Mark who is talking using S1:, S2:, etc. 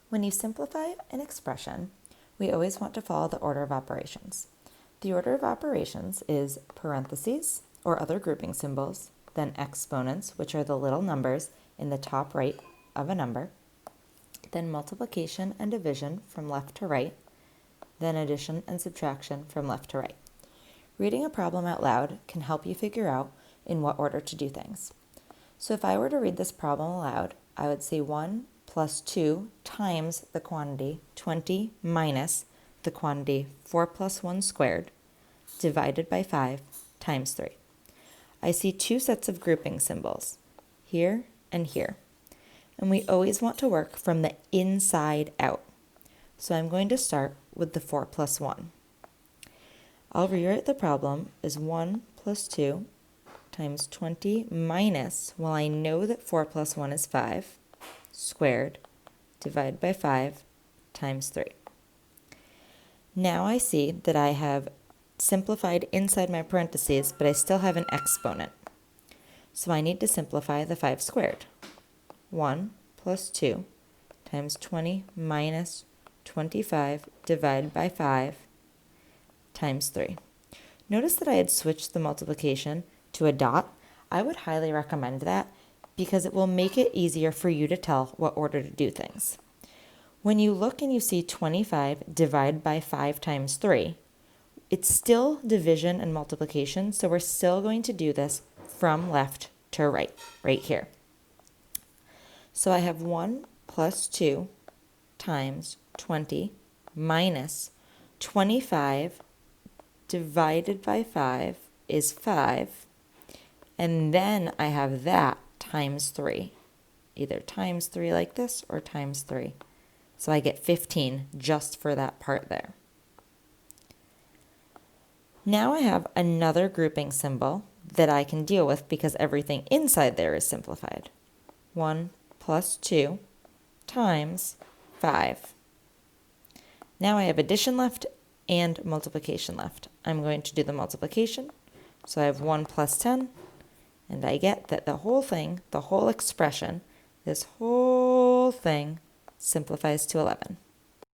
S1: When you simplify an expression, we always want to follow the order of operations. The order of operations is parentheses, or other grouping symbols, then exponents, which are the little numbers in the top right of a number, then multiplication and division from left to right, then addition and subtraction from left to right. Reading a problem out loud can help you figure out in what order to do things. So if I were to read this problem aloud, I would say 1 plus 2 times the quantity 20 minus the quantity 4 plus 1 squared divided by 5 times 3. I see two sets of grouping symbols, here and here. And we always want to work from the inside out. So I'm going to start with the 4 plus 1. I'll rewrite the problem as 1 plus 2 times 20 minus, well, I know that 4 plus 1 is 5, squared, divided by 5 times 3. Now I see that I have simplified inside my parentheses, but I still have an exponent. So I need to simplify the 5 squared. 1 plus 2 times 20 minus 25 divided by 5 times 3. Notice that I had switched the multiplication to a dot. I would highly recommend that because it will make it easier for you to tell what order to do things. When you look and you see 25 divided by 5 times 3, it's still division and multiplication, so we're still going to do this from left to right, right here. So I have 1 plus 2 times 20 minus 25 divided by 5 is 5, and then I have that times 3, either times 3 like this or times 3. So I get 15 just for that part there. Now I have another grouping symbol that I can deal with because everything inside there is simplified. 1 plus 2 times 5. Now I have addition left and multiplication left. I'm going to do the multiplication. So I have 1 plus 10, and I get that the whole thing, the whole expression, this whole thing simplifies to 11.